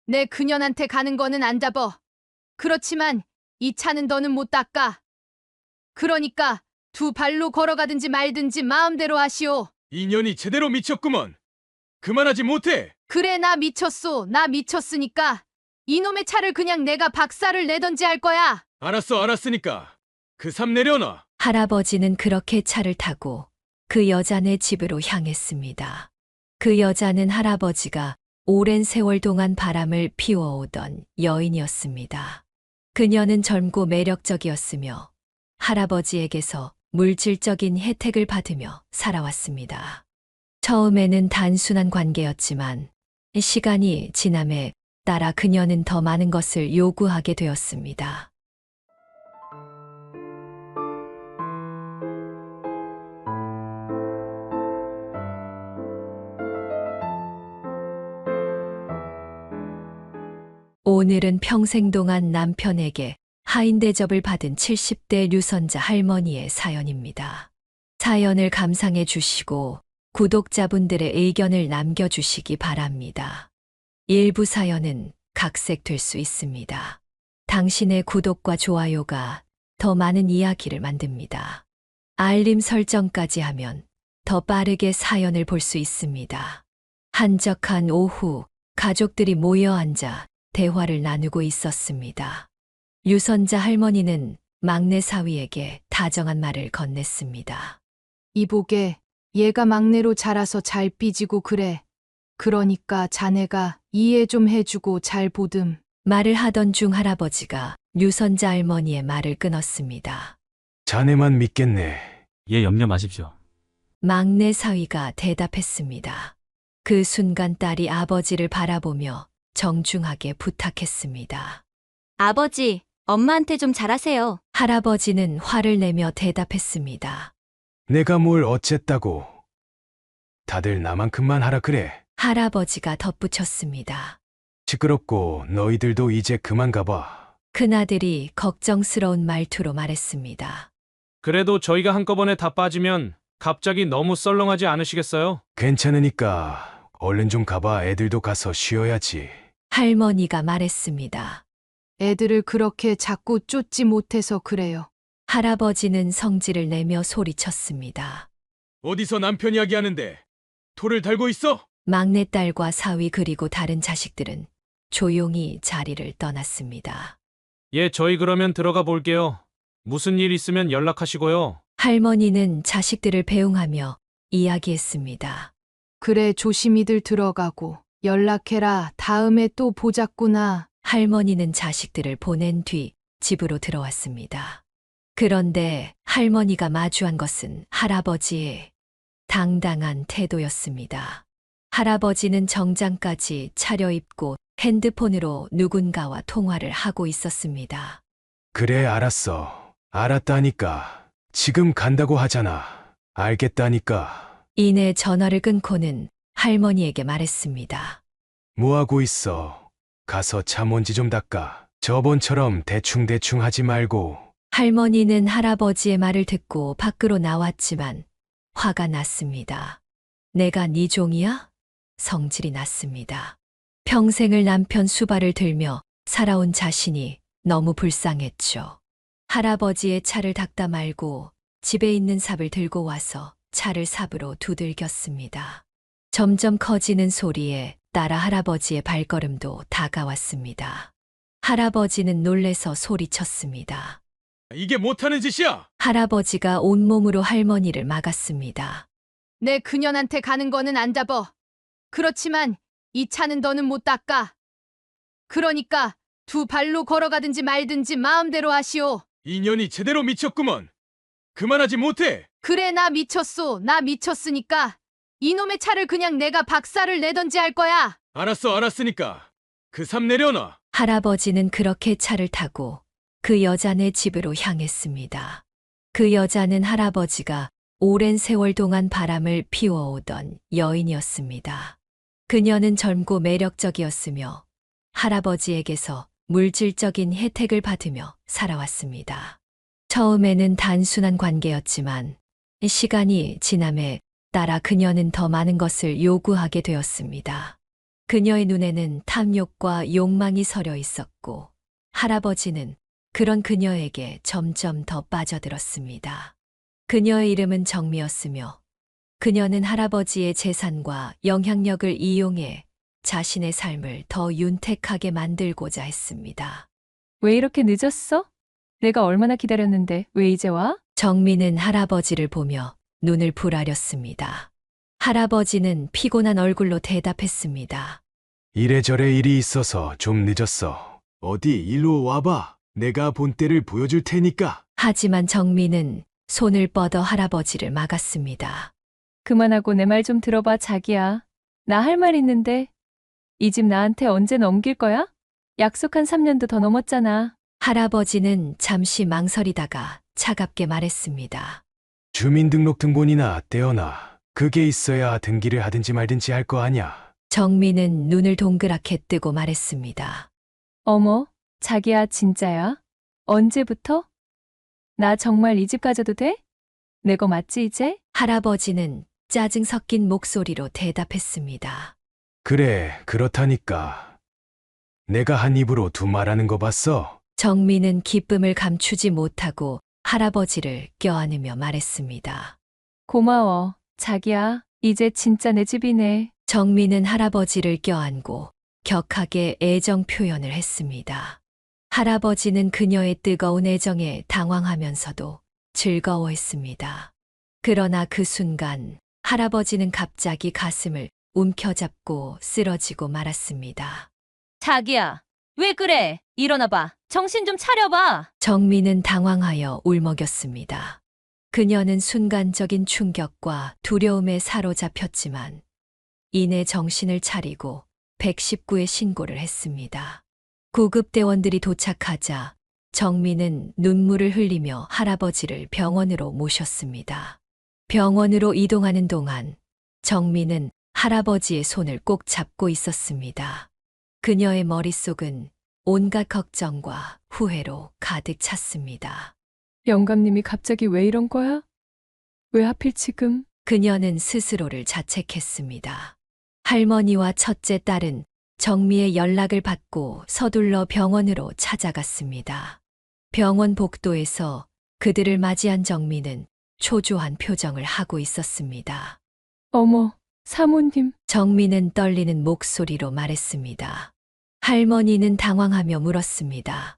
내 그년한테 가는 거는 안 잡어. 그렇지만 이 차는 더는 못 닦아. 그러니까 두 발로 걸어가든지 말든지 마음대로 하시오. 인연이 제대로 미쳤구먼. 그만하지 못해. 그래, 나 미쳤소. 나 미쳤으니까 이놈의 차를 그냥 내가 박살을 내던지 할 거야. 알았어, 알았으니까 그 삶 내려놔. 할아버지는 그렇게 차를 타고 그 여자네 집으로 향했습니다. 그 여자는 할아버지가 오랜 세월 동안 바람을 피워오던 여인이었습니다. 그녀는 젊고 매력적이었으며 할아버지에게서 물질적인 혜택을 받으며 살아왔습니다. 처음에는 단순한 관계였지만 시간이 지남에 따라 그녀는 더 많은 것을 요구하게 되었습니다. 오늘은 평생 동안 남편에게 하인 대접을 받은 70대 유선자 할머니의 사연입니다. 사연을 감상해 주시고 구독자분들의 의견을 남겨주시기 바랍니다. 일부 사연은 각색될 수 있습니다. 당신의 구독과 좋아요가 더 많은 이야기를 만듭니다. 알림 설정까지 하면 더 빠르게 사연을 볼 수 있습니다. 한적한 오후, 가족들이 모여 앉아 대화를 나누고 있었습니다. 유선자 할머니는 막내 사위에게 다정한 말을 건넸습니다. 이보게, 얘가 막내로 자라서 잘 삐지고 그래. 그러니까 자네가 이해 좀 해주고 잘 보듬. 말을 하던 중 할아버지가 유선자 할머니의 말을 끊었습니다. 자네만 믿겠네. 예, 염려 마십시오. 막내 사위가 대답했습니다. 그 순간 딸이 아버지를 바라보며 정중하게 부탁했습니다. 아버지, 엄마한테 좀 잘하세요. 할아버지는 화를 내며 대답했습니다. 내가 뭘 어쨌다고. 다들 나만큼만 하라 그래. 할아버지가 덧붙였습니다. 시끄럽고 너희들도 이제 그만 가봐. 큰아들이 걱정스러운 말투로 말했습니다. 그래도 저희가 한꺼번에 다 빠지면 갑자기 너무 썰렁하지 않으시겠어요? 괜찮으니까 얼른 좀 가봐. 애들도 가서 쉬어야지. 할머니가 말했습니다. 애들을 그렇게 자꾸 쫓지 못해서 그래요. 할아버지는 성질을 내며 소리쳤습니다. 어디서 남편 이야기하는데 돌을 달고 있어? 막내딸과 사위 그리고 다른 자식들은 조용히 자리를 떠났습니다. 예, 저희 그러면 들어가 볼게요. 무슨 일 있으면 연락하시고요. 할머니는 자식들을 배웅하며 이야기했습니다. 그래, 조심히들 들어가고 연락해라. 다음에 또 보자꾸나. 할머니는 자식들을 보낸 뒤 집으로 들어왔습니다. 그런데 할머니가 마주한 것은 할아버지의 당당한 태도였습니다. 할아버지는 정장까지 차려입고 핸드폰으로 누군가와 통화를 하고 있었습니다. 그래, 알았어. 알았다니까. 지금 간다고 하잖아. 알겠다니까. 이내 전화를 끊고는 할머니에게 말했습니다. 뭐하고 있어? 가서 차 먼지 좀 닦아. 저번처럼 대충대충 하지 말고. 할머니는 할아버지의 말을 듣고 밖으로 나왔지만 화가 났습니다. 내가 네 종이야? 성질이 났습니다. 평생을 남편 수발을 들며 살아온 자신이 너무 불쌍했죠. 할아버지의 차를 닦다 말고 집에 있는 삽을 들고 와서 차를 삽으로 두들겼습니다. 점점 커지는 소리에 따라 할아버지의 발걸음도 다가왔습니다. 할아버지는 놀래서 소리쳤습니다. 이게 못하는 짓이야! 할아버지가 온몸으로 할머니를 막았습니다. 내 그년한테 가는 거는 안 잡어. 그렇지만 이 차는 더는 못 닦아. 그러니까 두 발로 걸어가든지 말든지 마음대로 하시오. 인연이 제대로 미쳤구먼. 그만하지 못해. 그래, 나 미쳤소. 나 미쳤으니까 이놈의 차를 그냥 내가 박살을 내던지 할 거야. 알았어, 알았으니까 그 삶 내려놔. 할아버지는 그렇게 차를 타고 그 여자네 집으로 향했습니다. 그 여자는 할아버지가 오랜 세월 동안 바람을 피워오던 여인이었습니다. 그녀는 젊고 매력적이었으며 할아버지에게서 물질적인 혜택을 받으며 살아왔습니다. 처음에는 단순한 관계였지만 시간이 지남에 따라 그녀는 더 많은 것을 요구하게 되었습니다. 그녀의 눈에는 탐욕과 욕망이 서려 있었고 할아버지는 그런 그녀에게 점점 더 빠져들었습니다. 그녀의 이름은 정미였으며 그녀는 할아버지의 재산과 영향력을 이용해 자신의 삶을 더 윤택하게 만들고자 했습니다. 왜 이렇게 늦었어? 내가 얼마나 기다렸는데 왜 이제 와? 정미는 할아버지를 보며 눈을 부라렸습니다. 할아버지는 피곤한 얼굴로 대답했습니다. 이래저래 일이 있어서 좀 늦었어. 어디 일로 와봐. 내가 본때를 보여줄 테니까. 하지만 정미는 손을 뻗어 할아버지를 막았습니다. 그만하고 내 말 좀 들어봐, 자기야. 나 할 말 있는데 이 집 나한테 언제 넘길 거야? 약속한 3년도 더 넘었잖아. 할아버지는 잠시 망설이다가 차갑게 말했습니다. 주민등록등본이나 떼어놔. 그게 있어야 등기를 하든지 말든지 할 거 아냐. 정미는 눈을 동그랗게 뜨고 말했습니다. 어머, 자기야, 진짜야? 언제부터? 나 정말 이 집 가져도 돼? 내 거 맞지 이제? 할아버지는 짜증 섞인 목소리로 대답했습니다. 그래, 그렇다니까. 내가 한 입으로 두 말하는 거 봤어? 정미는 기쁨을 감추지 못하고 할아버지를 껴안으며 말했습니다. 고마워, 자기야. 이제 진짜 내 집이네. 정미는 할아버지를 껴안고 격하게 애정 표현을 했습니다. 할아버지는 그녀의 뜨거운 애정에 당황하면서도 즐거워했습니다. 그러나 그 순간 할아버지는 갑자기 가슴을 움켜잡고 쓰러지고 말았습니다. 자기야, 왜 그래? 일어나봐. 정신 좀 차려봐. 정미는 당황하여 울먹였습니다. 그녀는 순간적인 충격과 두려움에 사로잡혔지만 이내 정신을 차리고 119에 신고를 했습니다. 구급대원들이 도착하자 정미는 눈물을 흘리며 할아버지를 병원으로 모셨습니다. 병원으로 이동하는 동안 정미는 할아버지의 손을 꼭 잡고 있었습니다. 그녀의 머릿속은 온갖 걱정과 후회로 가득 찼습니다. 영감님이 갑자기 왜 이런 거야? 왜 하필 지금? 그녀는 스스로를 자책했습니다. 할머니와 첫째 딸은 정미의 연락을 받고 서둘러 병원으로 찾아갔습니다. 병원 복도에서 그들을 맞이한 정미는 초조한 표정을 하고 있었습니다. 어머, 사모님. 정미는 떨리는 목소리로 말했습니다. 할머니는 당황하며 물었습니다.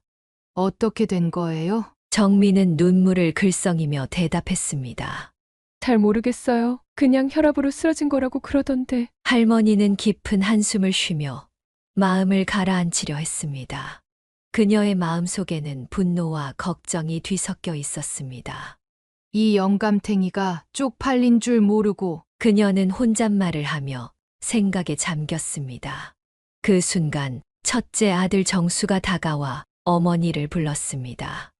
어떻게 된 거예요? 정미는 눈물을 글썽이며 대답했습니다. 잘 모르겠어요. 그냥 혈압으로 쓰러진 거라고 그러던데. 할머니는 깊은 한숨을 쉬며 마음을 가라앉히려 했습니다. 그녀의 마음속에는 분노와 걱정이 뒤섞여 있었습니다. 이 영감탱이가 쪽팔린 줄 모르고 그녀는 혼잣말을 하며 생각에 잠겼습니다. 그 순간 첫째 아들 정수가 다가와 어머니를 불렀습니다.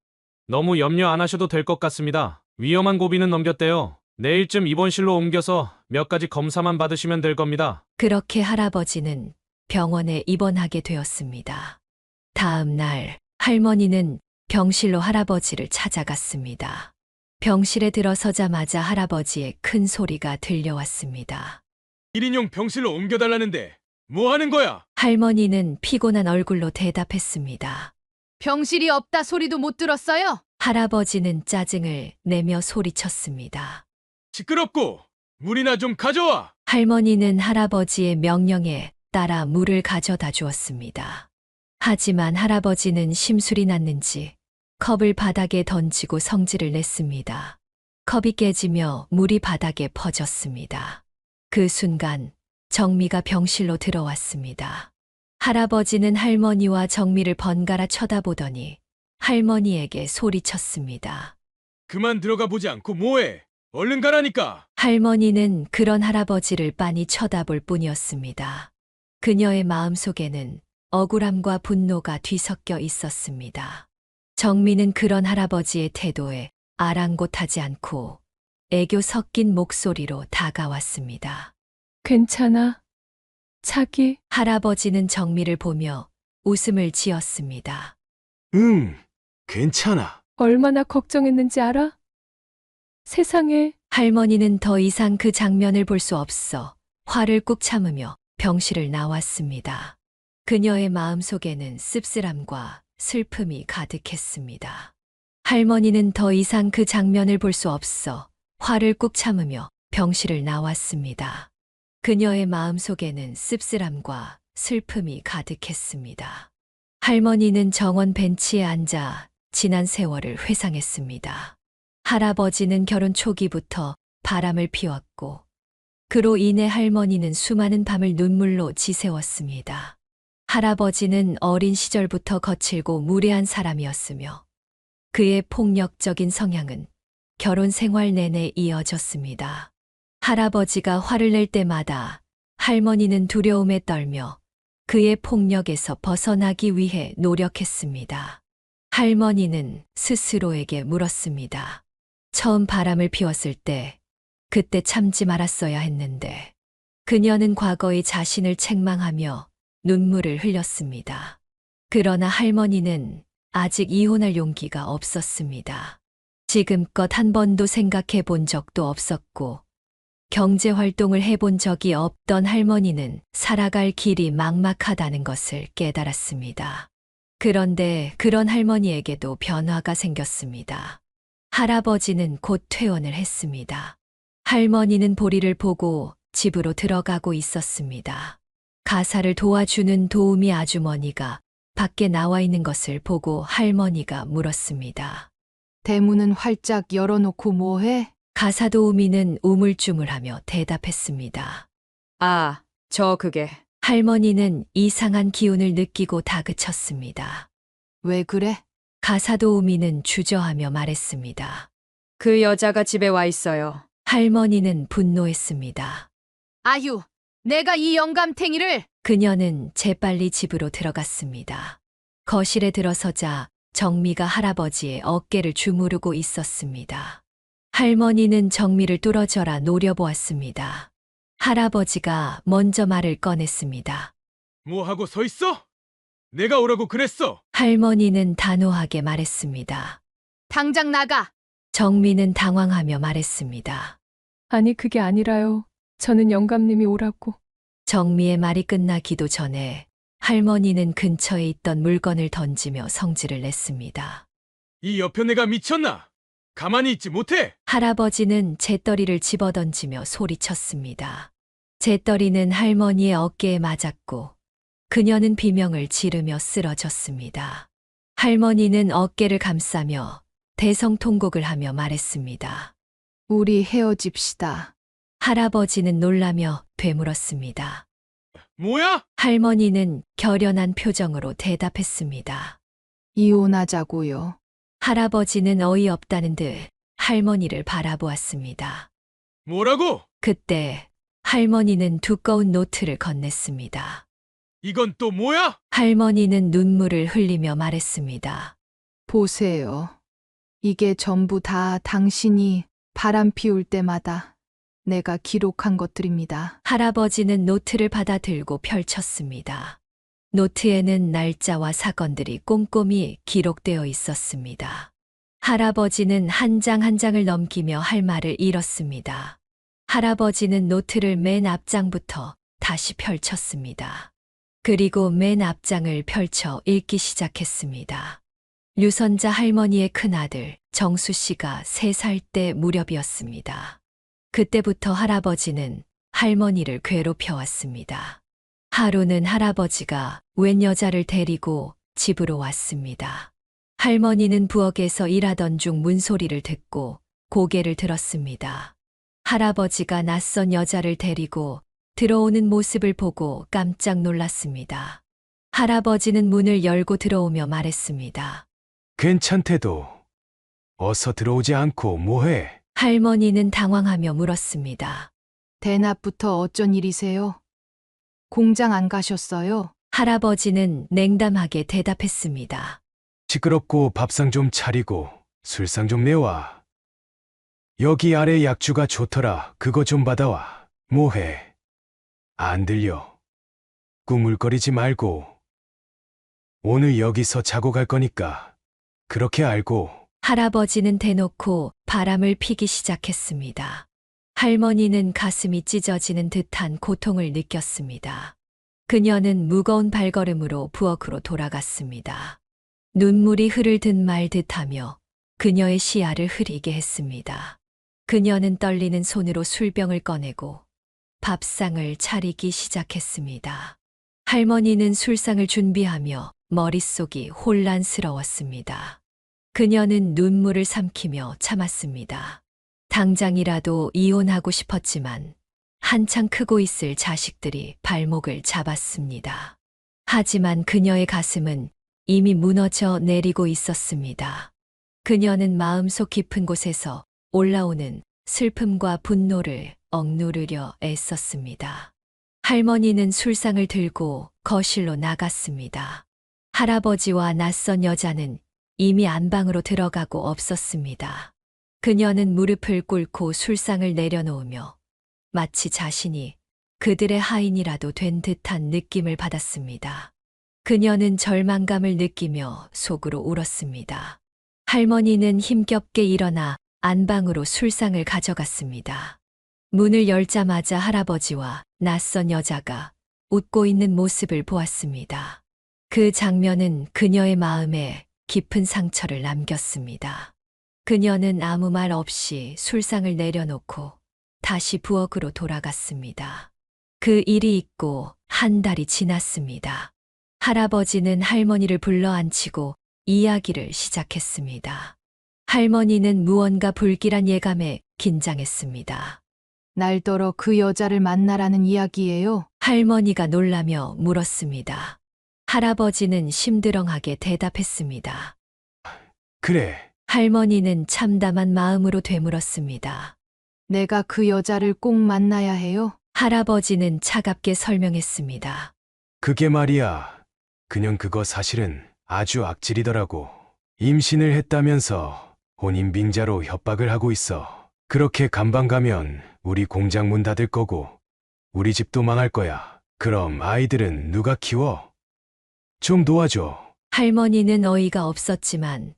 너무 염려 안 하셔도 될 것 같습니다. 위험한 고비는 넘겼대요. 내일쯤 입원실로 옮겨서 몇 가지 검사만 받으시면 될 겁니다. 그렇게 할아버지는 병원에 입원하게 되었습니다. 다음 날 할머니는 병실로 할아버지를 찾아갔습니다. 병실에 들어서자마자 할아버지의 큰 소리가 들려왔습니다. 1인용 병실로 옮겨달라는데 뭐 하는 거야? 할머니는 피곤한 얼굴로 대답했습니다. 병실이 없다 소리도 못 들었어요? 할아버지는 짜증을 내며 소리쳤습니다. 시끄럽고 물이나 좀 가져와. 할머니는 할아버지의 명령에 따라 물을 가져다 주었습니다. 하지만 할아버지는 심술이 났는지 컵을 바닥에 던지고 성질을 냈습니다. 컵이 깨지며 물이 바닥에 퍼졌습니다. 그 순간 정미가 병실로 들어왔습니다. 할아버지는 할머니와 정미를 번갈아 쳐다보더니 할머니에게 소리쳤습니다. 그만 들어가 보지 않고 뭐해? 얼른 가라니까. 할머니는 그런 할아버지를 빤히 쳐다볼 뿐이었습니다. 그녀의 마음속에는 억울함과 분노가 뒤섞여 있었습니다. 정미는 그런 할아버지의 태도에 아랑곳하지 않고 애교 섞인 목소리로 다가왔습니다. 괜찮아. 자기. 할아버지는 정미를 보며 웃음을 지었습니다. 응, 괜찮아. 얼마나 걱정했는지 알아? 세상에. 할머니는 더 이상 그 장면을 볼 수 없어 화를 꾹 참으며 병실을 나왔습니다. 그녀의 마음속에는 씁쓸함과 슬픔이 가득했습니다. 할머니는 더 이상 그 장면을 볼 수 없어 화를 꾹 참으며 병실을 나왔습니다. 그녀의 마음속에는 씁쓸함과 슬픔이 가득했습니다. 할머니는 정원 벤치에 앉아 지난 세월을 회상했습니다. 할아버지는 결혼 초기부터 바람을 피웠고 그로 인해 할머니는 수많은 밤을 눈물로 지새웠습니다. 할아버지는 어린 시절부터 거칠고 무례한 사람이었으며 그의 폭력적인 성향은 결혼 생활 내내 이어졌습니다. 할아버지가 화를 낼 때마다 할머니는 두려움에 떨며 그의 폭력에서 벗어나기 위해 노력했습니다. 할머니는 스스로에게 물었습니다. 처음 바람을 피웠을 때 그때 참지 말았어야 했는데 그녀는 과거의 자신을 책망하며 눈물을 흘렸습니다. 그러나 할머니는 아직 이혼할 용기가 없었습니다. 지금껏 한 번도 생각해 본 적도 없었고 경제 활동을 해본 적이 없던 할머니는 살아갈 길이 막막하다는 것을 깨달았습니다. 그런데 그런 할머니에게도 변화가 생겼습니다. 할아버지는 곧 퇴원을 했습니다. 할머니는 보리를 보고 집으로 들어가고 있었습니다. 가사를 도와주는 도우미 아주머니가 밖에 나와 있는 것을 보고 할머니가 물었습니다. 대문은 활짝 열어놓고 뭐해? 가사 도우미는 우물쭈물하며 대답했습니다. 아, 그게. 할머니는 이상한 기운을 느끼고 다그쳤습니다. 왜 그래? 가사 도우미는 주저하며 말했습니다. 그 여자가 집에 와 있어요. 할머니는 분노했습니다. 아유, 내가 이 영감탱이를! 그녀는 재빨리 집으로 들어갔습니다. 거실에 들어서자 정미가 할아버지의 어깨를 주무르고 있었습니다. 할머니는 정미를 뚫어져라 노려보았습니다. 할아버지가 먼저 말을 꺼냈습니다. 뭐하고 서 있어? 내가 오라고 그랬어. 할머니는 단호하게 말했습니다. 당장 나가! 정미는 당황하며 말했습니다. 아니, 그게 아니라요. 저는 영감님이 오라고. 정미의 말이 끝나기도 전에 할머니는 근처에 있던 물건을 던지며 성질을 냈습니다. 이 여편애가 미쳤나? 가만히 있지 못해. 할아버지는 재떨이를 집어던지며 소리쳤습니다. 재떨이는 할머니의 어깨에 맞았고 그녀는 비명을 지르며 쓰러졌습니다. 할머니는 어깨를 감싸며 대성통곡을 하며 말했습니다. 우리 헤어집시다. 할아버지는 놀라며 되물었습니다. 뭐야? 할머니는 결연한 표정으로 대답했습니다. 이혼하자고요. 할아버지는 어이없다는 듯 할머니를 바라보았습니다. 뭐라고? 그때 할머니는 두꺼운 노트를 건넸습니다. 이건 또 뭐야? 할머니는 눈물을 흘리며 말했습니다. 보세요. 이게 전부 다 당신이 바람 피울 때마다 내가 기록한 것들입니다. 할아버지는 노트를 받아들고 펼쳤습니다. 노트에는 날짜와 사건들이 꼼꼼히 기록되어 있었습니다. 할아버지는 한 장 한 장을 넘기며 할 말을 잃었습니다. 할아버지는 노트를 맨 앞장부터 다시 펼쳤습니다. 그리고 맨 앞장을 펼쳐 읽기 시작했습니다. 유선자 할머니의 큰아들 정수 씨가 3살 때 무렵이었습니다. 그때부터 할아버지는 할머니를 괴롭혀왔습니다. 하루는 할아버지가 웬 여자를 데리고 집으로 왔습니다. 할머니는 부엌에서 일하던 중 문소리를 듣고 고개를 들었습니다. 할아버지가 낯선 여자를 데리고 들어오는 모습을 보고 깜짝 놀랐습니다. 할아버지는 문을 열고 들어오며 말했습니다. 괜찮대도 어서 들어오지 않고 뭐해? 할머니는 당황하며 물었습니다. 대낮부터 어쩐 일이세요? 공장 안 가셨어요? 할아버지는 냉담하게 대답했습니다. 시끄럽고 밥상 좀 차리고 술상 좀 내와. 여기 아래 약주가 좋더라. 그거 좀 받아와. 뭐해? 안 들려. 꾸물거리지 말고. 오늘 여기서 자고 갈 거니까 그렇게 알고. 할아버지는 대놓고 바람을 피기 시작했습니다. 할머니는 가슴이 찢어지는 듯한 고통을 느꼈습니다. 그녀는 무거운 발걸음으로 부엌으로 돌아갔습니다. 눈물이 흐를 듯 말 듯하며 그녀의 시야를 흐리게 했습니다. 그녀는 떨리는 손으로 술병을 꺼내고 밥상을 차리기 시작했습니다. 할머니는 술상을 준비하며 머릿속이 혼란스러웠습니다. 그녀는 눈물을 삼키며 참았습니다. 당장이라도 이혼하고 싶었지만 한창 크고 있을 자식들이 발목을 잡았습니다. 하지만 그녀의 가슴은 이미 무너져 내리고 있었습니다. 그녀는 마음속 깊은 곳에서 올라오는 슬픔과 분노를 억누르려 애썼습니다. 할머니는 술상을 들고 거실로 나갔습니다. 할아버지와 낯선 여자는 이미 안방으로 들어가고 없었습니다. 그녀는 무릎을 꿇고 술상을 내려놓으며 마치 자신이 그들의 하인이라도 된 듯한 느낌을 받았습니다. 그녀는 절망감을 느끼며 속으로 울었습니다. 할머니는 힘겹게 일어나 안방으로 술상을 가져갔습니다. 문을 열자마자 할아버지와 낯선 여자가 웃고 있는 모습을 보았습니다. 그 장면은 그녀의 마음에 깊은 상처를 남겼습니다. 그녀는 아무 말 없이 술상을 내려놓고 다시 부엌으로 돌아갔습니다. 그 일이 있고 한 달이 지났습니다. 할아버지는 할머니를 불러앉히고 이야기를 시작했습니다. 할머니는 무언가 불길한 예감에 긴장했습니다. 날더러 그 여자를 만나라는 이야기예요. 할머니가 놀라며 물었습니다. 할아버지는 심드렁하게 대답했습니다. 그래, 할머니는 참담한 마음으로 되물었습니다. 내가 그 여자를 꼭 만나야 해요. 할아버지는 차갑게 설명했습니다. 그게 말이야. 그냥 그거 사실은 아주 악질이더라고. 임신을 했다면서 혼인빙자로 협박을 하고 있어. 그렇게 감방 가면 우리 공장 문 닫을 거고 우리 집도 망할 거야. 그럼 아이들은 누가 키워? 좀 도와줘. 할머니는 어이가 없었지만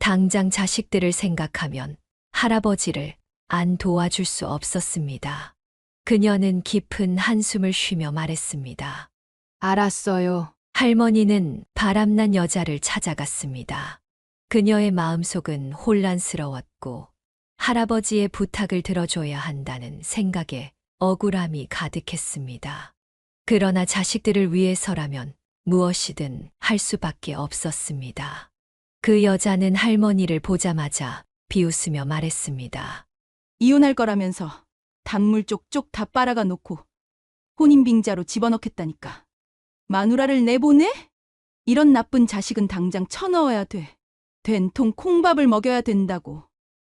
당장 자식들을 생각하면 할아버지를 안 도와줄 수 없었습니다. 그녀는 깊은 한숨을 쉬며 말했습니다. 알았어요. 할머니는 바람난 여자를 찾아갔습니다. 그녀의 마음속은 혼란스러웠고 할아버지의 부탁을 들어줘야 한다는 생각에 억울함이 가득했습니다. 그러나 자식들을 위해서라면 무엇이든 할 수밖에 없었습니다. 그 여자는 할머니를 보자마자 비웃으며 말했습니다. 이혼할 거라면서 단물 쪽쪽 다 빨아가 놓고 혼인빙자로 집어넣겠다니까. 마누라를 내보내? 이런 나쁜 자식은 당장 쳐넣어야 돼. 된통 콩밥을 먹여야 된다고.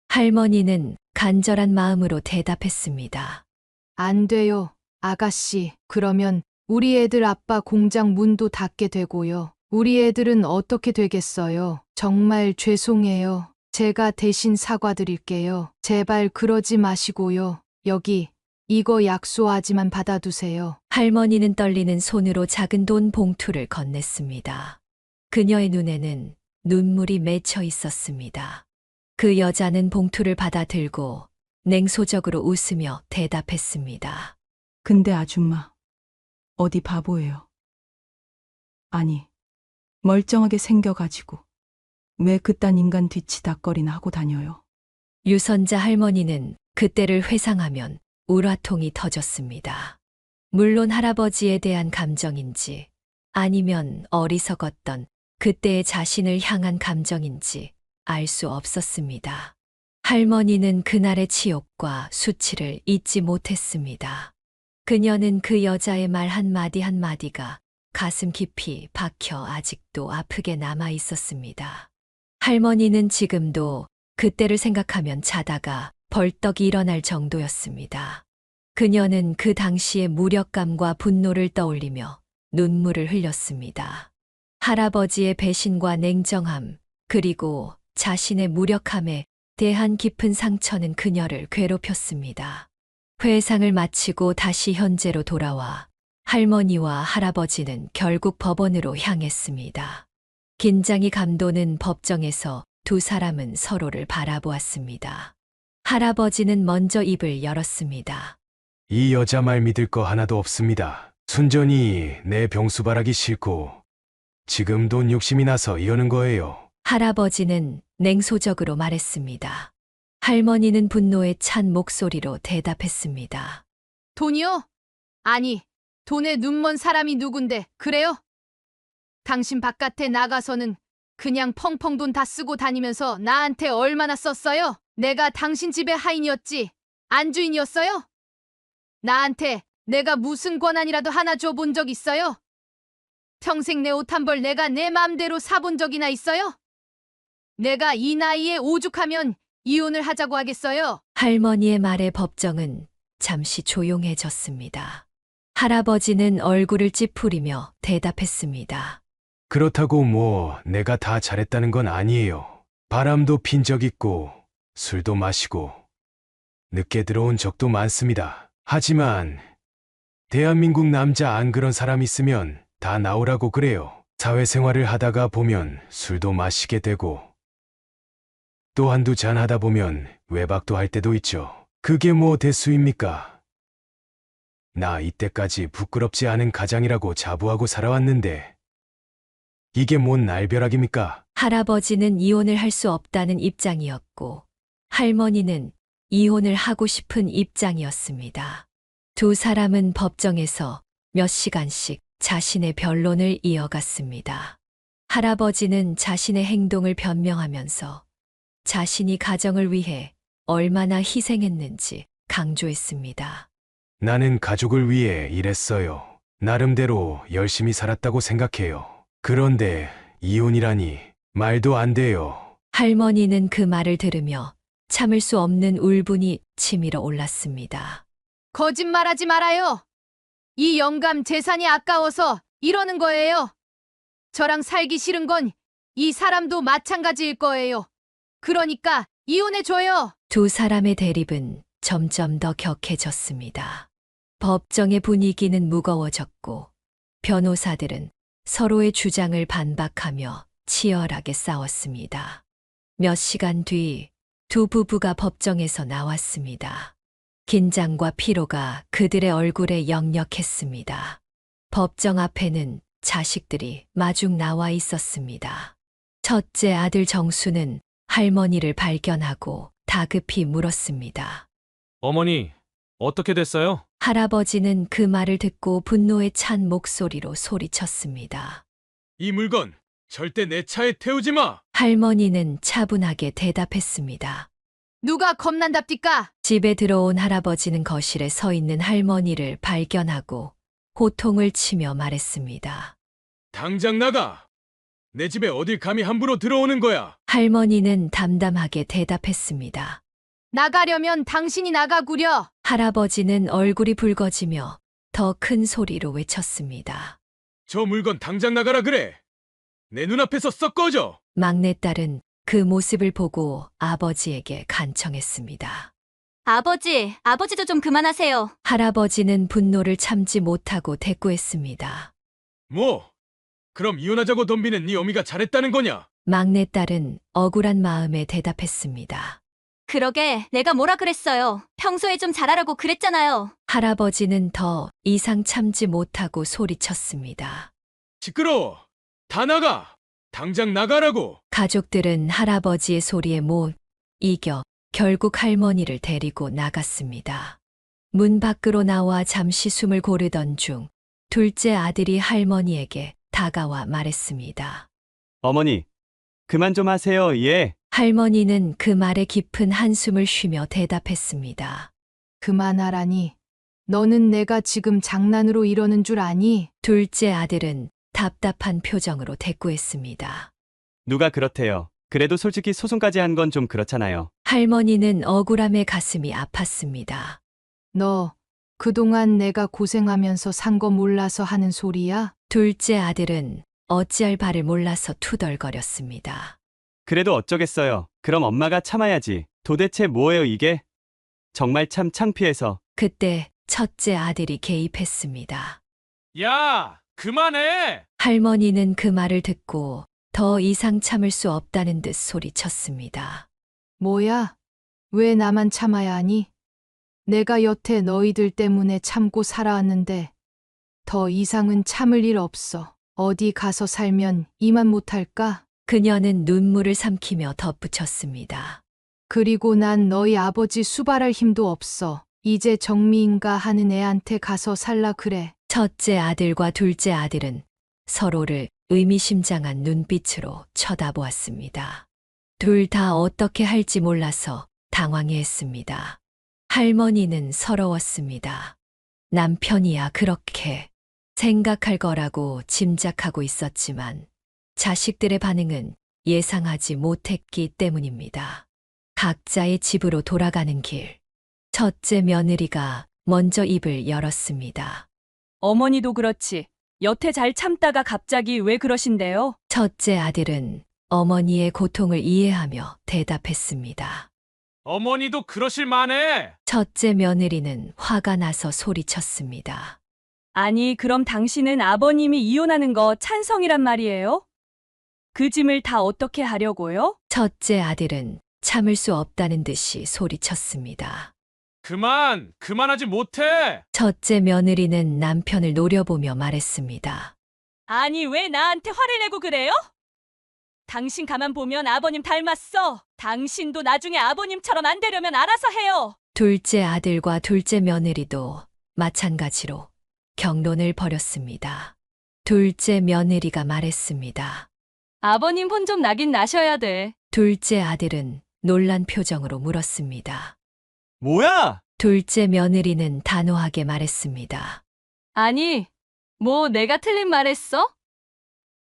할머니는 간절한 마음으로 대답했습니다. 안 돼요. 아가씨, 그러면 우리 애들 아빠 공장 문도 닫게 되고요. 우리 애들은 어떻게 되겠어요? 정말 죄송해요. 제가 대신 사과드릴게요. 제발 그러지 마시고요. 여기, 이거 약소하지만 받아두세요. 할머니는 떨리는 손으로 작은 돈 봉투를 건넸습니다. 그녀의 눈에는 눈물이 맺혀 있었습니다. 그 여자는 봉투를 받아 들고 냉소적으로 웃으며 대답했습니다. 근데 아줌마, 어디 바보예요? 아니, 멀쩡하게 생겨가지고 왜 그딴 인간 뒤치다꺼리나 하고 다녀요? 유선자 할머니는 그때를 회상하면 울화통이 터졌습니다. 물론 할아버지에 대한 감정인지 아니면 어리석었던 그때의 자신을 향한 감정인지 알 수 없었습니다. 할머니는 그날의 치욕과 수치를 잊지 못했습니다. 그녀는 그 여자의 말 한마디 한마디가 가슴 깊이 박혀 아직도 아프게 남아 있었습니다. 할머니는 지금도 그때를 생각하면 자다가 벌떡 일어날 정도였습니다. 그녀는 그 당시의 무력감과 분노를 떠올리며 눈물을 흘렸습니다. 할아버지의 배신과 냉정함, 그리고 자신의 무력함에 대한 깊은 상처는 그녀를 괴롭혔습니다. 회상을 마치고 다시 현재로 돌아와 할머니와 할아버지는 결국 법원으로 향했습니다. 긴장이 감도는 법정에서 두 사람은 서로를 바라보았습니다. 할아버지는 먼저 입을 열었습니다. 이 여자 말 믿을 거 하나도 없습니다. 순전히 내 병수 바라기 싫고 지금 돈 욕심이 나서 이러는 거예요. 할아버지는 냉소적으로 말했습니다. 할머니는 분노에 찬 목소리로 대답했습니다. 돈이요? 아니, 돈에 눈먼 사람이 누군데, 그래요? 당신 바깥에 나가서는 그냥 펑펑 돈 다 쓰고 다니면서 나한테 얼마나 썼어요? 내가 당신 집의 하인이었지, 안주인이었어요? 나한테 내가 무슨 권한이라도 하나 줘본 적 있어요? 평생 내 옷 한 벌 내가 내 맘대로 사본 적이나 있어요? 내가 이 나이에 오죽하면 이혼을 하자고 하겠어요? 할머니의 말에 법정은 잠시 조용해졌습니다. 할아버지는 얼굴을 찌푸리며 대답했습니다. 그렇다고 뭐 내가 다 잘했다는 건 아니에요. 바람도 핀 적 있고 술도 마시고 늦게 들어온 적도 많습니다. 하지만 대한민국 남자 안 그런 사람 있으면 다 나오라고 그래요. 사회생활을 하다가 보면 술도 마시게 되고 또 한두 잔 하다 보면 외박도 할 때도 있죠. 그게 뭐 대수입니까? 나 이때까지 부끄럽지 않은 가장이라고 자부하고 살아왔는데 이게 뭔 날벼락입니까? 할아버지는 이혼을 할 수 없다는 입장이었고 할머니는 이혼을 하고 싶은 입장이었습니다. 두 사람은 법정에서 몇 시간씩 자신의 변론을 이어갔습니다. 할아버지는 자신의 행동을 변명하면서 자신이 가정을 위해 얼마나 희생했는지 강조했습니다. 나는 가족을 위해 일했어요. 나름대로 열심히 살았다고 생각해요. 그런데 이혼이라니 말도 안 돼요. 할머니는 그 말을 들으며 참을 수 없는 울분이 치밀어 올랐습니다. 거짓말하지 말아요. 이 영감 재산이 아까워서 이러는 거예요. 저랑 살기 싫은 건 이 사람도 마찬가지일 거예요. 그러니까 이혼해줘요. 두 사람의 대립은 점점 더 격해졌습니다. 법정의 분위기는 무거워졌고 변호사들은 서로의 주장을 반박하며 치열하게 싸웠습니다. 몇 시간 뒤 두 부부가 법정에서 나왔습니다. 긴장과 피로가 그들의 얼굴에 역력했습니다. 법정 앞에는 자식들이 마중 나와 있었습니다. 첫째 아들 정수는 할머니를 발견하고 다급히 물었습니다. 어머니, 어떻게 됐어요? 할아버지는 그 말을 듣고 분노에 찬 목소리로 소리쳤습니다. 이 물건 절대 내 차에 태우지 마! 할머니는 차분하게 대답했습니다. 누가 겁난답디까? 집에 들어온 할아버지는 거실에 서 있는 할머니를 발견하고 호통을 치며 말했습니다. 당장 나가! 내 집에 어딜 감히 함부로 들어오는 거야! 할머니는 담담하게 대답했습니다. 나가려면 당신이 나가구려. 할아버지는 얼굴이 붉어지며 더 큰 소리로 외쳤습니다. 저 물건 당장 나가라 그래! 내 눈앞에서 썩 꺼져! 막내딸은 그 모습을 보고 아버지에게 간청했습니다. 아버지도 좀 그만하세요. 할아버지는 분노를 참지 못하고 대꾸했습니다. 뭐? 그럼 이혼하자고 덤비는 네 어미가 잘했다는 거냐? 막내딸은 억울한 마음에 대답했습니다. 그러게 내가 뭐라 그랬어요. 평소에 좀 잘하라고 그랬잖아요. 할아버지는 더 이상 참지 못하고 소리쳤습니다. 시끄러워! 다 나가! 당장 나가라고! 가족들은 할아버지의 소리에 못 이겨 결국 할머니를 데리고 나갔습니다. 문 밖으로 나와 잠시 숨을 고르던 중 둘째 아들이 할머니에게 다가와 말했습니다. 어머니, 그만 좀 하세요, 예. 할머니는 그 말에 깊은 한숨을 쉬며 대답했습니다. 그만하라니. 너는 내가 지금 장난으로 이러는 줄 아니? 둘째 아들은 답답한 표정으로 대꾸했습니다. 누가 그렇대요. 그래도 솔직히 소송까지 한 건 좀 그렇잖아요. 할머니는 억울함에 가슴이 아팠습니다. 너 그동안 내가 고생하면서 산 거 몰라서 하는 소리야? 둘째 아들은 어찌할 바를 몰라서 투덜거렸습니다. 그래도 어쩌겠어요. 그럼 엄마가 참아야지. 도대체 뭐예요, 이게? 정말 참 창피해서. 그때 첫째 아들이 개입했습니다. 야, 그만해! 할머니는 그 말을 듣고 더 이상 참을 수 없다는 듯 소리쳤습니다. 뭐야? 왜 나만 참아야 하니? 내가 여태 너희들 때문에 참고 살아왔는데 더 이상은 참을 일 없어. 어디 가서 살면 이만 못할까? 그녀는 눈물을 삼키며 덧붙였습니다. 그리고 난 너희 아버지 수발할 힘도 없어. 이제 정미인가 하는 애한테 가서 살라 그래. 첫째 아들과 둘째 아들은 서로를 의미심장한 눈빛으로 쳐다보았습니다. 둘 다 어떻게 할지 몰라서 당황해했습니다. 할머니는 서러웠습니다. 남편이야 그렇게 생각할 거라고 짐작하고 있었지만 자식들의 반응은 예상하지 못했기 때문입니다. 각자의 집으로 돌아가는 길. 첫째 며느리가 먼저 입을 열었습니다. 어머니도 그렇지. 여태 잘 참다가 갑자기 왜 그러신데요? 첫째 아들은 어머니의 고통을 이해하며 대답했습니다. 어머니도 그러실 만해. 첫째 며느리는 화가 나서 소리쳤습니다. 아니, 그럼 당신은 아버님이 이혼하는 거 찬성이란 말이에요? 그 짐을 다 어떻게 하려고요? 첫째 아들은 참을 수 없다는 듯이 소리쳤습니다. 그만하지 못해. 첫째 며느리는 남편을 노려보며 말했습니다. 아니, 왜 나한테 화를 내고 그래요? 당신 가만 보면 아버님 닮았어. 당신도 나중에 아버님처럼 안 되려면 알아서 해요. 둘째 아들과 둘째 며느리도 마찬가지로 경론을 벌였습니다. 둘째 며느리가 말했습니다. 아버님 혼 좀 나긴 나셔야 돼. 둘째 아들은 놀란 표정으로 물었습니다. 뭐야? 둘째 며느리는 단호하게 말했습니다. 아니, 뭐 내가 틀린 말 했어?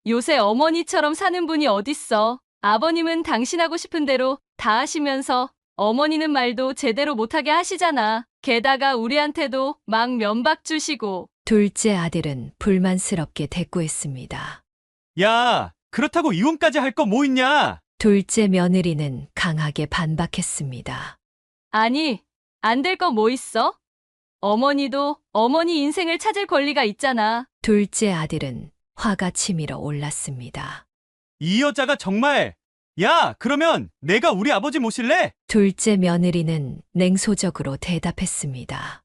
요새 어머니처럼 사는 분이 어딨어. 아버님은 당신 하고 싶은 대로 다 하시면서 어머니는 말도 제대로 못하게 하시잖아. 게다가 우리한테도 막 면박 주시고. 둘째 아들은 불만스럽게 대꾸했습니다. 야, 그렇다고 이혼까지 할 거 뭐 있냐? 둘째 며느리는 강하게 반박했습니다. 아니, 안 될 거 뭐 있어? 어머니도 어머니 인생을 찾을 권리가 있잖아. 둘째 아들은 화가 치밀어 올랐습니다. 이 여자가 정말. 야, 그러면 내가 우리 아버지 모실래? 둘째 며느리는 냉소적으로 대답했습니다.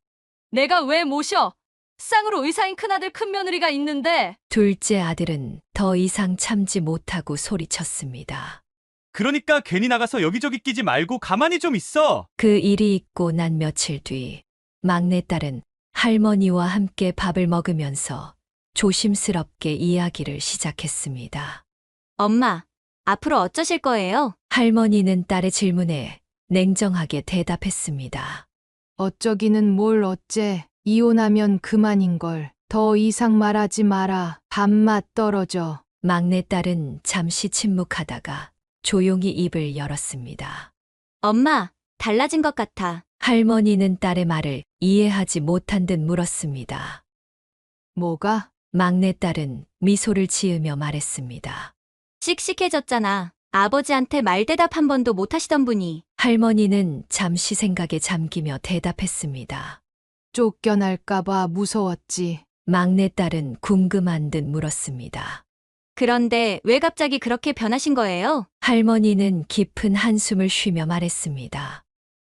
내가 왜 모셔? 쌍으로 의사인 큰아들 큰며느리가 있는데. 둘째 아들은 더 이상 참지 못하고 소리쳤습니다. 그러니까 괜히 나가서 여기저기 끼지 말고 가만히 좀 있어. 그 일이 있고 난 며칠 뒤 막내딸은 할머니와 함께 밥을 먹으면서 조심스럽게 이야기를 시작했습니다. 엄마, 앞으로 어쩌실 거예요? 할머니는 딸의 질문에 냉정하게 대답했습니다. 어쩌기는 뭘 어째. 이혼하면 그만인걸. 더 이상 말하지 마라. 밥맛 떨어져. 막내딸은 잠시 침묵하다가 조용히 입을 열었습니다. 엄마, 달라진 것 같아. 할머니는 딸의 말을 이해하지 못한 듯 물었습니다. 뭐가? 막내딸은 미소를 지으며 말했습니다. 씩씩해졌잖아. 아버지한테 말대답 한 번도 못 하시던 분이. 할머니는 잠시 생각에 잠기며 대답했습니다. 쫓겨날까봐 무서웠지. 막내딸은 궁금한 듯 물었습니다. 그런데 왜 갑자기 그렇게 변하신 거예요? 할머니는 깊은 한숨을 쉬며 말했습니다.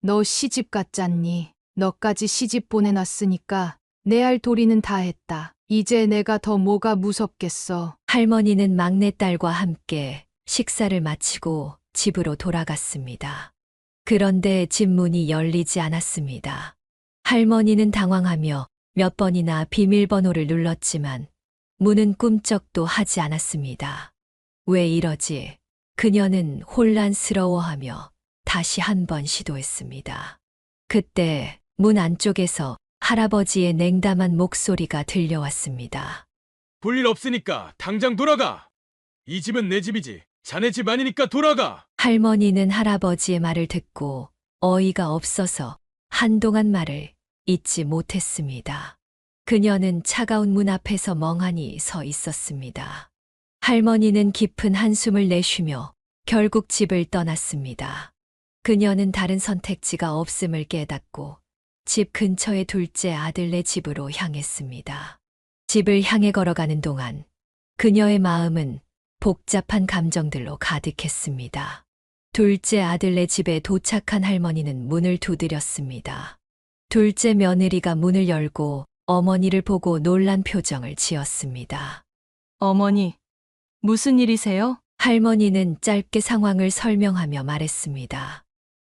너 시집 갔잖니. 너까지 시집 보내놨으니까 내 할 도리는 다 했다. 이제 내가 더 뭐가 무섭겠어. 할머니는 막내딸과 함께 식사를 마치고 집으로 돌아갔습니다. 그런데 집 문이 열리지 않았습니다. 할머니는 당황하며 몇 번이나 비밀번호를 눌렀지만 문은 꿈쩍도 하지 않았습니다. 왜 이러지? 그녀는 혼란스러워하며 다시 한 번 시도했습니다. 그때 문 안쪽에서 할아버지의 냉담한 목소리가 들려왔습니다. 볼일 없으니까 당장 돌아가. 이 집은 내 집이지. 자네 집 아니니까 돌아가. 할머니는 할아버지의 말을 듣고 어이가 없어서 한동안 말을 잇지 못했습니다. 그녀는 차가운 문 앞에서 멍하니 서 있었습니다. 할머니는 깊은 한숨을 내쉬며 결국 집을 떠났습니다. 그녀는 다른 선택지가 없음을 깨닫고 집 근처의 둘째 아들네 집으로 향했습니다. 집을 향해 걸어가는 동안 그녀의 마음은 복잡한 감정들로 가득했습니다. 둘째 아들네 집에 도착한 할머니는 문을 두드렸습니다. 둘째 며느리가 문을 열고 어머니를 보고 놀란 표정을 지었습니다. 어머니, 무슨 일이세요? 할머니는 짧게 상황을 설명하며 말했습니다.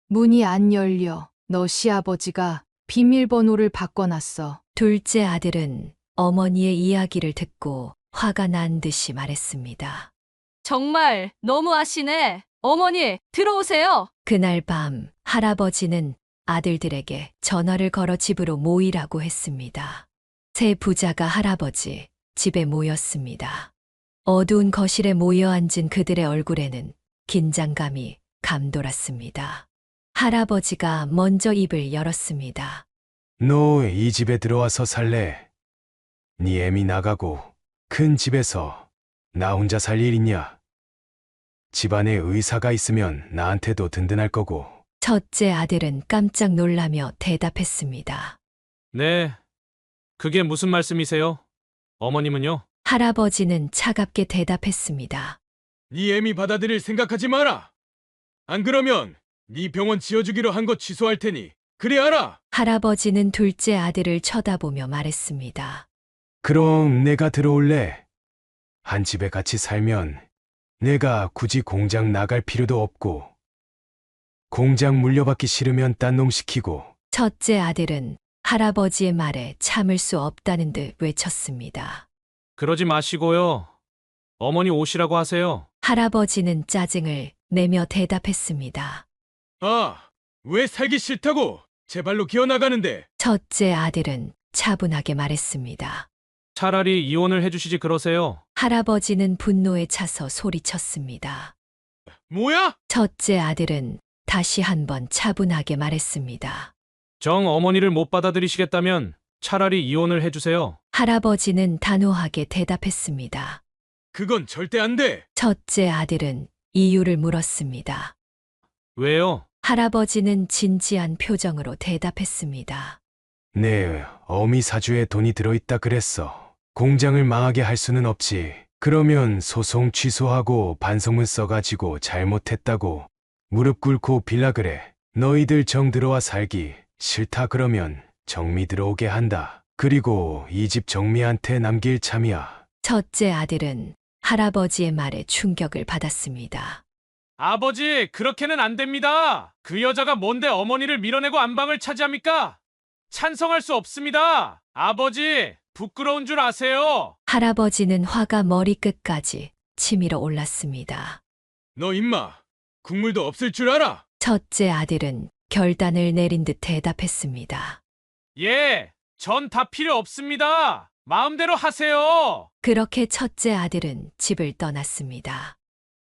문이 안 열려. 너 시아버지가 비밀번호를 바꿔놨어. 둘째 아들은 어머니의 이야기를 듣고 화가 난 듯이 말했습니다. 정말 너무하시네. 어머니, 들어오세요. 그날 밤 할아버지는 아들들에게 전화를 걸어 집으로 모이라고 했습니다. 세 부자가 할아버지 집에 모였습니다. 어두운 거실에 모여 앉은 그들의 얼굴에는 긴장감이 감돌았습니다. 할아버지가 먼저 입을 열었습니다. 너 이 집에 들어와서 살래? 네 애미 나가고 큰 집에서 나 혼자 살 일 있냐? 집안에 의사가 있으면 나한테도 든든할 거고. 첫째 아들은 깜짝 놀라며 대답했습니다. 네. 그게 무슨 말씀이세요? 어머님은요? 할아버지는 차갑게 대답했습니다. 네 애미 받아들일 생각하지 마라. 안 그러면 네 병원 지어주기로 한 거 취소할 테니 그래 알아. 할아버지는 둘째 아들을 쳐다보며 말했습니다. 그럼 내가 들어올래. 한 집에 같이 살면 내가 굳이 공장 나갈 필요도 없고 공장 물려받기 싫으면 딴 놈 시키고. 첫째 아들은 할아버지의 말에 참을 수 없다는 듯 외쳤습니다. 그러지 마시고요. 어머니 오시라고 하세요. 할아버지는 짜증을 내며 대답했습니다. 아, 왜 살기 싫다고? 제 발로 기어나가는데. 첫째 아들은 차분하게 말했습니다. 차라리 이혼을 해주시지 그러세요. 할아버지는 분노에 차서 소리쳤습니다. 뭐야? 첫째 아들은 다시 한번 차분하게 말했습니다. 정 어머니를 못 받아들이시겠다면 차라리 이혼을 해주세요. 할아버지는 단호하게 대답했습니다. 그건 절대 안 돼. 첫째 아들은 이유를 물었습니다. 왜요? 할아버지는 진지한 표정으로 대답했습니다. 내 어미 사주에 돈이 들어있다 그랬어. 공장을 망하게 할 수는 없지. 그러면 소송 취소하고 반성문 써가지고 잘못했다고 무릎 꿇고 빌라 그래. 너희들 정 들어와 살기 싫다 그러면 정미 들어오게 한다. 그리고 이 집 정미한테 남길 참이야. 첫째 아들은 할아버지의 말에 충격을 받았습니다. 아버지, 그렇게는 안 됩니다. 그 여자가 뭔데 어머니를 밀어내고 안방을 차지합니까? 찬성할 수 없습니다. 아버지, 부끄러운 줄 아세요? 할아버지는 화가 머리끝까지 치밀어 올랐습니다. 너 임마, 국물도 없을 줄 알아? 첫째 아들은 결단을 내린 듯 대답했습니다. 예, 전 다 필요 없습니다. 마음대로 하세요. 그렇게 첫째 아들은 집을 떠났습니다.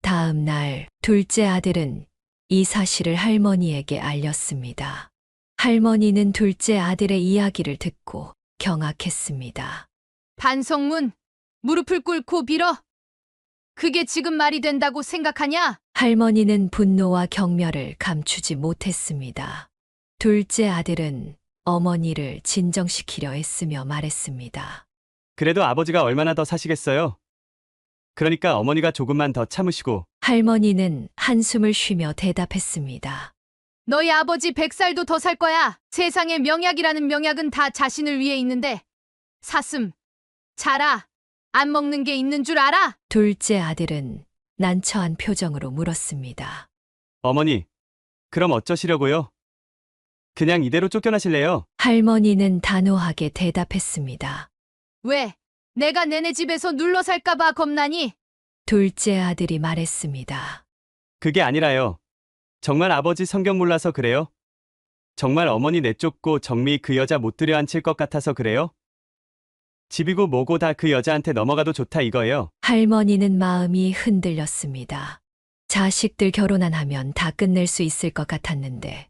다음 날 둘째 아들은 이 사실을 할머니에게 알렸습니다. 할머니는 둘째 아들의 이야기를 듣고 경악했습니다. 반성문, 무릎을 꿇고 빌어. 그게 지금 말이 된다고 생각하냐? 할머니는 분노와 경멸을 감추지 못했습니다. 둘째 아들은 어머니를 진정시키려 애쓰며 말했습니다. 그래도 아버지가 얼마나 더 사시겠어요? 그러니까 어머니가 조금만 더 참으시고. 할머니는 한숨을 쉬며 대답했습니다. 너희 아버지 100살도 더 살 거야. 세상에 명약이라는 명약은 다 자신을 위해 있는데 사슴, 자라, 안 먹는 게 있는 줄 알아? 둘째 아들은 난처한 표정으로 물었습니다. 어머니, 그럼 어쩌시려고요? 그냥 이대로 쫓겨나실래요? 할머니는 단호하게 대답했습니다. 왜? 내가 내네 집에서 눌러 살까봐 겁나니? 둘째 아들이 말했습니다. 그게 아니라요. 정말 아버지 성경 몰라서 그래요? 정말 어머니 내쫓고 정미 그 여자 못 들여앉힐 것 같아서 그래요? 집이고 뭐고 다 그 여자한테 넘어가도 좋다 이거예요. 할머니는 마음이 흔들렸습니다. 자식들 결혼 안 하면 다 끝낼 수 있을 것 같았는데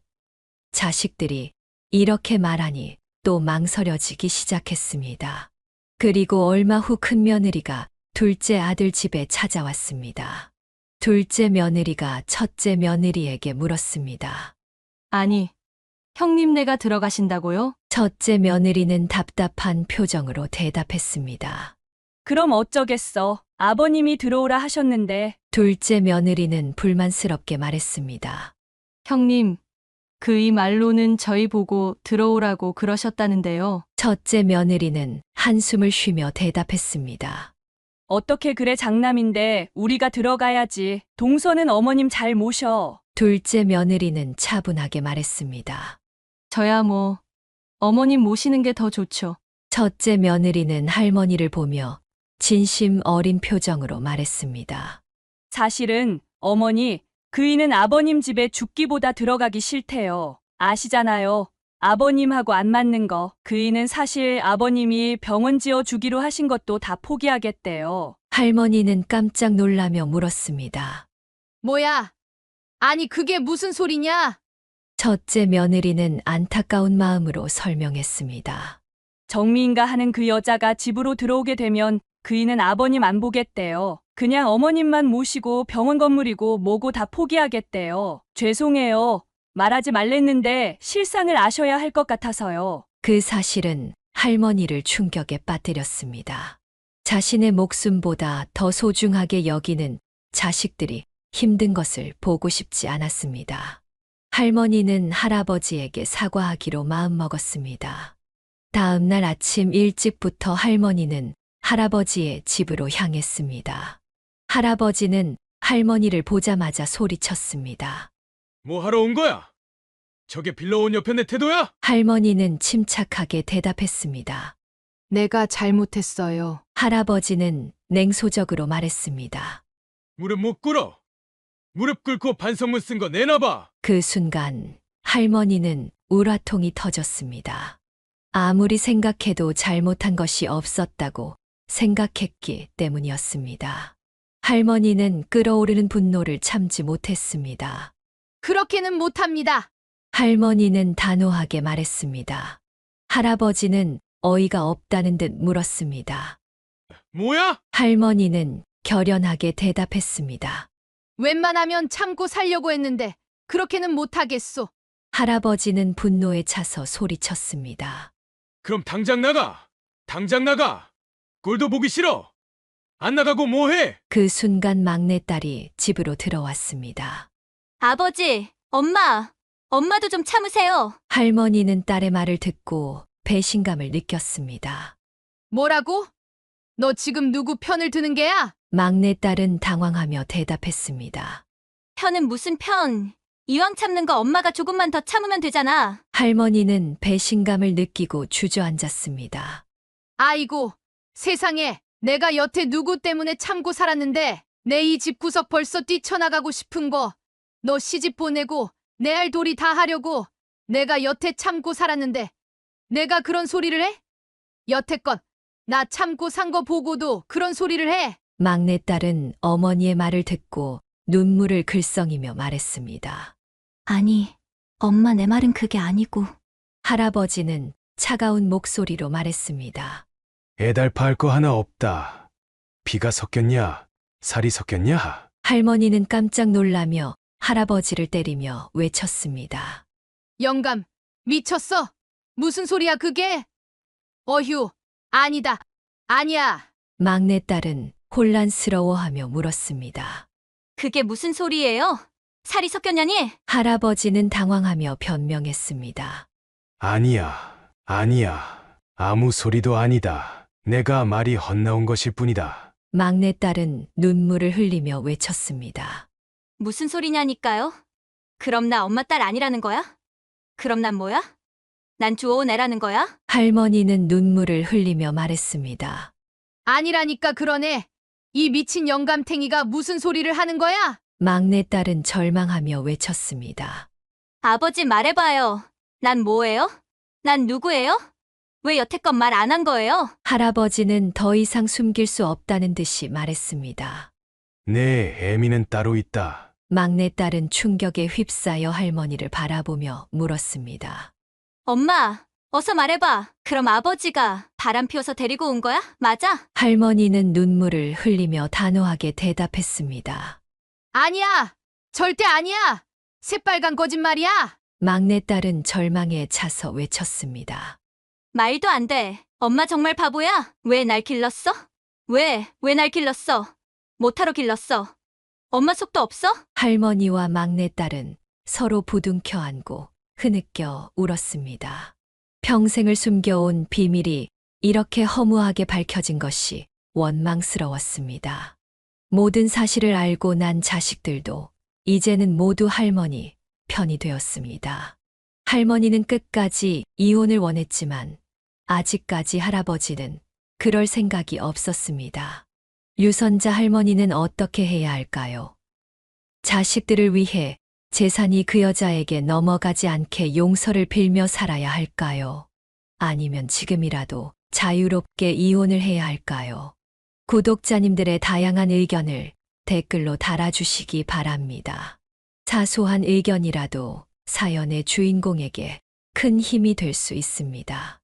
자식들이 이렇게 말하니 또 망설여지기 시작했습니다. 그리고 얼마 후 큰 며느리가 둘째 아들 집에 찾아왔습니다. 둘째 며느리가 첫째 며느리에게 물었습니다. 아니, 형님네가 들어가신다고요? 첫째 며느리는 답답한 표정으로 대답했습니다. 그럼 어쩌겠어. 아버님이 들어오라 하셨는데 둘째 며느리는 불만스럽게 말했습니다. 형님, 그 이 말로는 저희 보고 들어오라고 그러셨다는데요. 첫째 며느리는 한숨을 쉬며 대답했습니다. 어떻게 그래 장남인데 우리가 들어가야지. 동서는 어머님 잘 모셔. 둘째 며느리는 차분하게 말했습니다. 저야 뭐 어머님 모시는 게 더 좋죠. 첫째 며느리는 할머니를 보며 진심 어린 표정으로 말했습니다. 사실은 어머니, 그이는 아버님 집에 죽기보다 들어가기 싫대요. 아시잖아요. 아버님하고 안 맞는 거. 그이는 사실 아버님이 병원 지어 주기로 하신 것도 다 포기하겠대요. 할머니는 깜짝 놀라며 물었습니다. 뭐야? 아니, 그게 무슨 소리냐? 첫째 며느리는 안타까운 마음으로 설명했습니다. 정미인가 하는 그 여자가 집으로 들어오게 되면 그이는 아버님 안 보겠대요. 그냥 어머님만 모시고 병원 건물이고 뭐고 다 포기하겠대요. 죄송해요. 말하지 말랬는데 실상을 아셔야 할 것 같아서요. 그 사실은 할머니를 충격에 빠뜨렸습니다. 자신의 목숨보다 더 소중하게 여기는 자식들이 힘든 것을 보고 싶지 않았습니다. 할머니는 할아버지에게 사과하기로 마음먹었습니다. 다음 날 아침 일찍부터 할머니는 할아버지의 집으로 향했습니다. 할아버지는 할머니를 보자마자 소리쳤습니다. 뭐 하러 온 거야? 저게 빌려온 옆에 내 태도야? 할머니는 침착하게 대답했습니다. 내가 잘못했어요. 할아버지는 냉소적으로 말했습니다. 무릎 못 꿇어. 무릎 꿇고 반성문 쓴 거 내놔봐. 그 순간 할머니는 우라통이 터졌습니다. 아무리 생각해도 잘못한 것이 없었다고 생각했기 때문이었습니다. 할머니는 끓어오르는 분노를 참지 못했습니다. 그렇게는 못합니다. 할머니는 단호하게 말했습니다. 할아버지는 어이가 없다는 듯 물었습니다. 뭐야? 할머니는 결연하게 대답했습니다. 웬만하면 참고 살려고 했는데 그렇게는 못하겠소. 할아버지는 분노에 차서 소리쳤습니다. 그럼 당장 나가. 당장 나가. 꼴도 보기 싫어. 안 나가고 뭐해? 그 순간 막내딸이 집으로 들어왔습니다. 아버지, 엄마도 좀 참으세요. 할머니는 딸의 말을 듣고 배신감을 느꼈습니다. 뭐라고? 너 지금 누구 편을 드는 게야? 막내딸은 당황하며 대답했습니다. 편은 무슨 편? 이왕 참는 거 엄마가 조금만 더 참으면 되잖아. 할머니는 배신감을 느끼고 주저앉았습니다. 아이고, 세상에, 내가 여태 누구 때문에 참고 살았는데 내 이 집구석 벌써 뛰쳐나가고 싶은 거. 너 시집 보내고 내 할 도리 다 하려고 내가 여태 참고 살았는데 내가 그런 소리를 해? 여태껏 나 참고 산 거 보고도 그런 소리를 해? 막내딸은 어머니의 말을 듣고 눈물을 글썽이며 말했습니다. 아니, 엄마 내 말은 그게 아니고. 할아버지는 차가운 목소리로 말했습니다. 애달파할 거 하나 없다. 피가 섞였냐? 살이 섞였냐? 할머니는 깜짝 놀라며 할아버지를 때리며 외쳤습니다. 영감, 미쳤어? 무슨 소리야 그게? 어휴, 아니다. 아니야. 막내딸은 혼란스러워하며 물었습니다. 그게 무슨 소리예요? 살이 섞였냐니? 할아버지는 당황하며 변명했습니다. 아니야. 아니야. 아무 소리도 아니다. 내가 말이 헛나온 것일 뿐이다. 막내딸은 눈물을 흘리며 외쳤습니다. 무슨 소리냐니까요? 그럼 나 엄마 딸 아니라는 거야? 그럼 난 뭐야? 난 좋은 애라는 거야? 할머니는 눈물을 흘리며 말했습니다. 아니라니까 그러네. 이 미친 영감탱이가 무슨 소리를 하는 거야? 막내딸은 절망하며 외쳤습니다. 아버지 말해봐요. 난 뭐예요? 난 누구예요? 왜 여태껏 말 안 한 거예요? 할아버지는 더 이상 숨길 수 없다는 듯이 말했습니다. 내 애미는 따로 있다. 막내딸은 충격에 휩싸여 할머니를 바라보며 물었습니다. 엄마, 어서 말해봐. 그럼 아버지가 바람 피워서 데리고 온 거야? 맞아? 할머니는 눈물을 흘리며 단호하게 대답했습니다. 아니야. 절대 아니야. 새빨간 거짓말이야. 막내딸은 절망에 차서 외쳤습니다. 말도 안 돼. 엄마 정말 바보야? 왜 날 길렀어? 왜 날 길렀어? 못하러 길렀어. 엄마 속도 없어? 할머니와 막내딸은 서로 부둥켜 안고 흐느껴 울었습니다. 평생을 숨겨온 비밀이 이렇게 허무하게 밝혀진 것이 원망스러웠습니다. 모든 사실을 알고 난 자식들도 이제는 모두 할머니 편이 되었습니다. 할머니는 끝까지 이혼을 원했지만 아직까지 할아버지는 그럴 생각이 없었습니다. 유선자 할머니는 어떻게 해야 할까요? 자식들을 위해 재산이 그 여자에게 넘어가지 않게 용서를 빌며 살아야 할까요? 아니면 지금이라도 자유롭게 이혼을 해야 할까요? 구독자님들의 다양한 의견을 댓글로 달아주시기 바랍니다. 사소한 의견이라도 사연의 주인공에게 큰 힘이 될 수 있습니다.